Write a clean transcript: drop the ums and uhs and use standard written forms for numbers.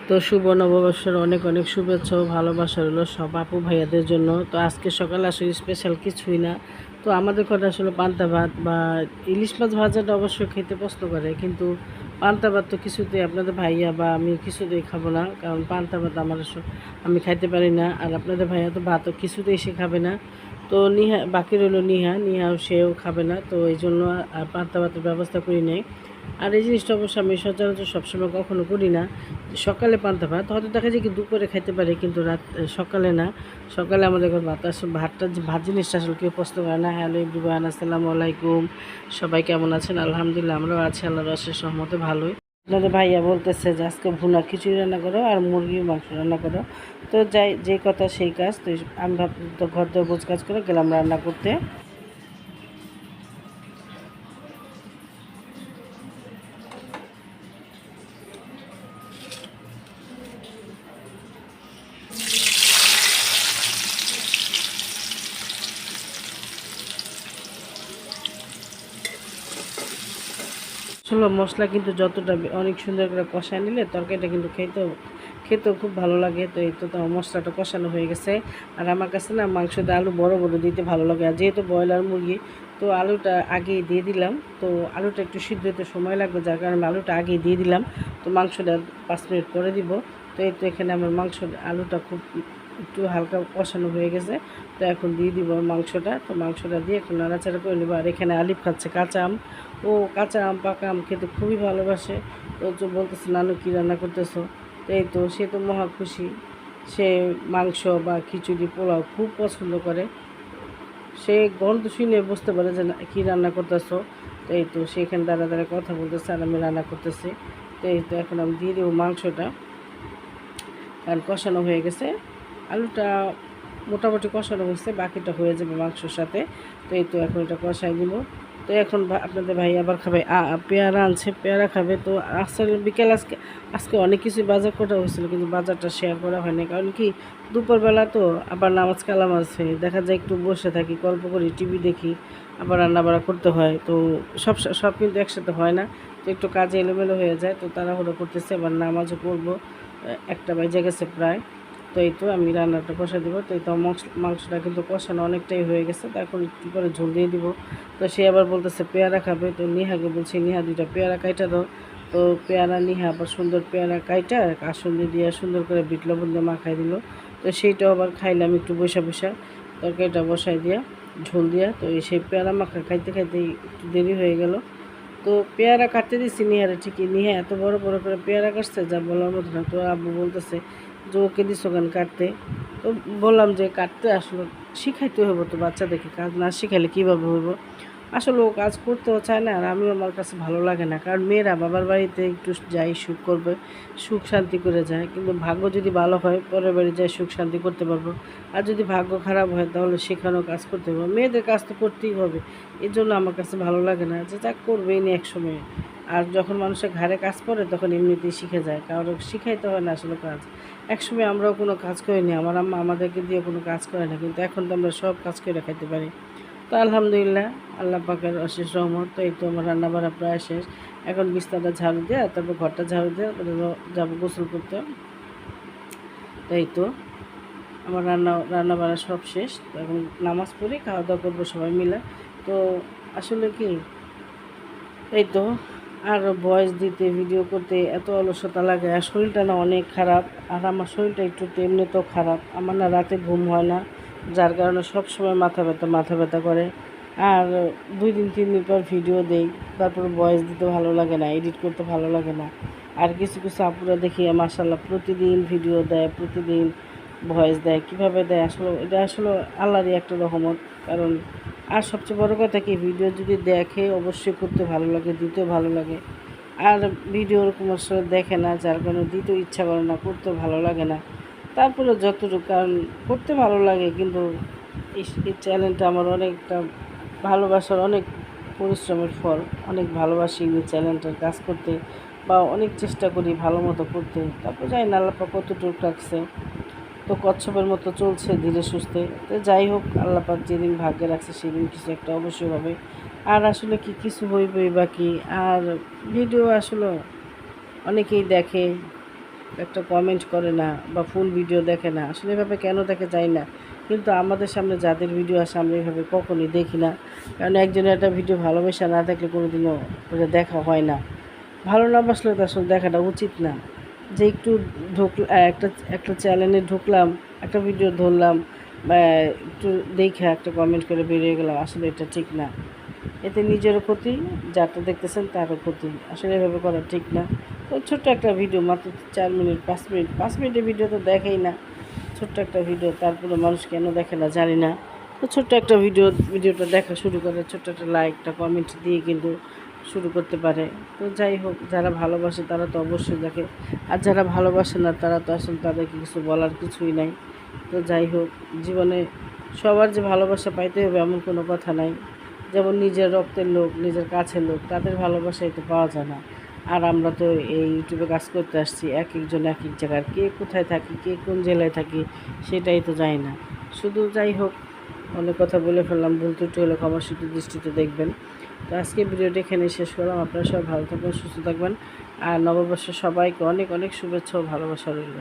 তো শুভ নববর্ষের অনেক অনেক শুভেচ্ছা ও ভালোবাসা রইলো সব আপু ভাইয়াদের জন্য। তো আজকে সকালে আসলে স্পেশাল কিছুই না। তো আমাদের ঘরে আসলে পান্তা ভাত বা ইলিশ মাছ ভাজাটা অবশ্যই খেতে পছন্দ করে, কিন্তু পান্তা ভাত তো কিছুতেই আপনাদের ভাইয়া বা আমি কিছুতেই খাবো না, কারণ পান্তা ভাত আমি খাইতে পারি না। আর আপনাদের ভাইয়া তো ভাতও কিছুতেই সে খাবে না। তো নিহা বাকি রইল নিহাও সেও খাবে না, তো এই জন্য আর পান্তা ভাতের ব্যবস্থা করি নাই। আর এই জিনিসটা অবশ্য আমি সচরাচর সবসময় কখনো করি না। সকালে পান্তা ভাত হয়তো দেখা যায় কি দুপুরে খাইতে পারে, কিন্তু সকালে না। সকালে আমাদের ঘর ভাত আসলে ভাত জিনিসটা আসলে কেউ পছন্দ করে না। হ্যালো এভরিওয়ান, আসসালামু আলাইকুম। সবাই কেমন আছেন? আলহামদুলিল্লাহ আমরাও আছি আল্লাহর অশেষ রহমতে ভালোই। আপনাদের ভাইয়া বলতেছে যে আজকে ভুনা খিচুড়ি রান্না করো আর মুরগির মাংস রান্না করো। তো যাই, যে কথা সেই কাজ। তো আমি ভাবলাম তো ঘর দর গোছ কাজ করে গেলাম রান্না করতে। আসলে মশলা কিন্তু যতটা অনেক সুন্দর করে কষায় নিলে তরকারিটা কিন্তু খেতেও খুব ভালো লাগে। তো এই তো মশলাটা কষানো হয়ে গেছে। আর আমার কাছে না মাংসতে আলু বড় বড় দিতে ভালো লাগে, আর যেহেতু ব্রয়লার মুরগি তো আলুটা আগেই দিয়ে দিলাম। তো আলুটা একটু সিদ্ধ হতে সময় লাগবে, যার কারণে আলুটা আগেই দিয়ে দিলাম। তো মাংসটা 5 মিনিট পরে দিব। তো এই তো এখানে আমার আলুটা খুব একটু হালকা কষানো হয়ে গেছে। তো এখন দিয়ে দিব মাংসটা। তো মাংসটা দিয়ে এখন নাড়াচাড়া করে নেবো। আর এখানে আলিফ খাচ্ছে কাঁচা আম। ও কাঁচা আম পাকা আম খেতে খুবই ভালোবাসে। তো বলতেছে নানু কী রান্না করতেছো। তো এই তো সে তো মহা খুশি। সে মাংস বা খিচুড়ি পোলাও খুব পছন্দ করে। সে গন্ধ শুনে বুঝতে পারে যে কী রান্না করতেছো। তো এই তো সেখানে দাঁড়া দাঁড়া কথা বলতেছে আর আমি রান্না করতেছি। তো এই তো এখন আমি দিয়ে দেবো মাংসটা, কারণ কষানো হয়ে গেছে। আলুটা মোটামুটি কষানো হয়েছে, বাকিটা হয়ে যাবে মাংসর সাথে। তো এই তো এখন এটা কষাই দিব। তো এখন আপনাদের ভাই আবার খাবে পেয়ারা আনছে, পেয়ারা খাবে। তো আসলে বিকেল আজকে অনেক কিছুই বাজার করা হয়েছিল, কিন্তু বাজারটা শেয়ার করা হয়নি, কারণ কি দুপুরবেলা তো আবার নামাজ কালাম আছে, দেখা যায় একটু বসে থাকি, গল্প করি, টিভি দেখি, আবার রান্নাবাড়া করতে হয়। তো সব কিন্তু একসাথে হয় না। তো একটু কাজে এলোমেলো হয়ে যায়। তো তাড়াহুড়ো করতেছে, আবার নামাজও পড়বো, একটা বেজে গেছে প্রায়। তো এই তো আমি রান্নাটা কষা দিব। তো এই তো মাংসটা কিন্তু কষানো অনেকটাই হয়ে গেছে। তো এখন একটু করে ঝোল দিয়ে দিব। তো সে আবার বলতেছে পেয়ারা খাবে। তো নিহাকে বলছি নিহা 2টা পেয়ারা কাইটা দাও। তো পেয়ারা নিহা আবার সুন্দর পেয়ারা কাইটা কাসুন্দি দিয়ে সুন্দর করে বিট লবণ দিয়ে মাখাই দিল। তো সেইটাও আবার খাইলাম একটু বসা বসা, তরকারিটা বসাই দিয়া ঝোল দিয়া। তো সেই পেয়ারা মাখা খাইতে খাইতে একটু দেরি হয়ে গেল। তো পেয়ারা কাটতে দিচ্ছি নিহারে, ঠিকই নিহা এত বড় বড় করে পেয়ারা কাটছে যা বলার মতো না। তো আব্বু বলতেছে যে ওকে দিছো কেন কাটতে। তো বললাম যে কাটতে আসলে শিখাইতে হইব, তো বাচ্চাদেরকে কাজ না শিখাইলে কীভাবে হইব। আসলে ও কাজ করতেও চায় না, আর আমিও, আমার কাছে ভালো লাগে না, কারণ মেয়েরা বাবার বাড়িতে একটু যাই সুখ করবে, সুখ শান্তি করে যায়। কিন্তু ভাগ্য যদি ভালো হয় পরের বাড়ি যায় সুখ শান্তি করতে পারবো। আর যদি ভাগ্য খারাপ হয় তাহলে সেখানেও কাজ করতে হবে, মেয়েদের কাজ তো করতেই হবে। এই জন্য আমার কাছে ভালো লাগে না, যে যা করবেই না এক সময়। আর যখন মানুষের ঘাড়ে কাজ করে তখন এমনিতেই শিখে যায়, কারো শিখাইতে হয় না আসলে কাজ। একসময় আমরাও কোনো কাজ করিনি, আমার আম্মা আমাদেরকে দিয়ে কোনো কাজ করে না, কিন্তু এখন তো আমরা সব কাজ করে খাইতে পারি। তো আলহামদুলিল্লাহ, আল্লাহ পাকের অশেষ রহমত। তো এই তো আমার রান্না বাড়া প্রায় শেষ। এখন বিছনাটা ঝাড়ু দেওয়া, তারপর ঘরটা ঝাড়ু দেওয়া, যাবো গোসল করতে। তো এই তো আমার রান্না বাড়া সব শেষ। তো এখন নামাজ পড়ি, খাওয়া দাওয়া করবো সবাই মিলে। তো আসলে কি এই তো আর ভয়েস দিতে ভিডিও করতে এত অলসতা লাগে, আর শরীরটা না অনেক খারাপ। আর আমার শরীরটা একটু এমনিতেও খারাপ, আমার না রাতে ঘুম হয় না, যার কারণে সব সময় মাথা ব্যথা করে। আর 2 দিন 3 দিন পর ভিডিও দেই, তারপর ভয়েস দিতে ভালো লাগে না, এডিট করতে ভালো লাগে না। আর কিছু কিছু আপুরা দেখি মাশাআল্লাহ প্রতিদিন ভিডিও দেয়, প্রতিদিন ভয়েস দেয়, কীভাবে দেয় আসলে এটা আসলে আল্লাহরই একটা রহমত। কারণ আর সবচেয়ে বড় কথা কি, ভিডিও যদি দেখে অবশ্যই করতে ভালো লাগে, দিতেও ভালো লাগে। আর ভিডিও ওরকম আসলে দেখে না, যার কারণে দিতেও ইচ্ছা করে না, করতেও ভালো লাগে না। তারপরে যতটুকু, কারণ করতে ভালো লাগে, কিন্তু এই চ্যানেলটা আমার অনেকটা ভালোবাসার, অনেক পরিশ্রমের ফল। অনেক ভালোবাসি এই চ্যানেলটার কাজ করতে, বা অনেক চেষ্টা করি ভালো মতো করতে। তারপর যাই না আল্লাহ পাক কতটুকু রাখছে। তো কচ্ছপের মতো চলছে ধীরে সুস্থে। তো যাই হোক, আল্লাহ পাক যেদিন ভাগ্যে রাখছে সেদিন কিছু একটা অবশ্যই হবে। আর আসলে কি কিছু হইবই বাকি। আর ভিডিও আসলে অনেকেই দেখে, একটা কমেন্ট করে না বা ফুল ভিডিও দেখে না, আসলে এভাবে কেন দেখে যায় না। কিন্তু আমাদের সামনে যাদের ভিডিও আসে আমরা এভাবে কখনোই দেখি না, কারণ একজনের একটা ভিডিও ভালোবাসা না থাকলে কোনো দিনও ওটা দেখা হয় না। ভালো না বাসলে তো আসলে দেখাটা উচিত না। যে একটু একটা একটা চ্যানেলে ঢুকলাম, একটা ভিডিও ধরলাম বা একটু দেখে একটা কমেন্ট করে বেরিয়ে গেলাম, আসলে এটা ঠিক না। এতে নিজেরও ক্ষতি, যারটা দেখতেছেন তারও ক্ষতি, আসলে এভাবে করা ঠিক না। তো ছোট্ট একটা ভিডিও, মাত্র 4 মিনিট 5 মিনিট, 5 মিনিটের ভিডিও তো দেখেই না, ছোট্ট একটা ভিডিও, তারপরে মানুষ কেন দেখে না জানি না। তো ছোট্ট একটা ভিডিওটা দেখা শুরু করে ছোট্ট একটা লাইকটা কমেন্ট দিয়ে কিন্তু শুরু করতে পারে। তো যাই হোক, যারা ভালোবাসে তারা তো অবশ্যই দেখে, আর যারা ভালোবাসে না তারা তো আসলে তাদেরকে কিছু বলার কিছুই নাই। তো যাই হোক, জীবনে সবার যে ভালোবাসা পাইতে হবে এমন কোনো কথা নাই। যেমন নিজের রক্তের লোক, নিজের কাছের লোক, তাদের ভালোবাসাই তো পাওয়া যায় না। আর আমরা তো এই ইউটিউবে কাজ করতে আসছি, এক একজন এক এক জায়গার, কে কোথায় থাকি, কে কোন জেলায় থাকি সেটাই তো জানি না। শুধু যাই হোক, অনেক কথা বলে ফেললাম, ভুল ত্রুটি হলে ক্ষমাসুচিত দৃষ্টিতে দেখবেন। তো আজকে ভিডিওটা এখানে শেষ করলাম। আপনারা সবাই ভালো থাকবেন, সুস্থ থাকবেন, আর নববর্ষে সবাইকে অনেক অনেক শুভেচ্ছা ও ভালোবাসা রইল।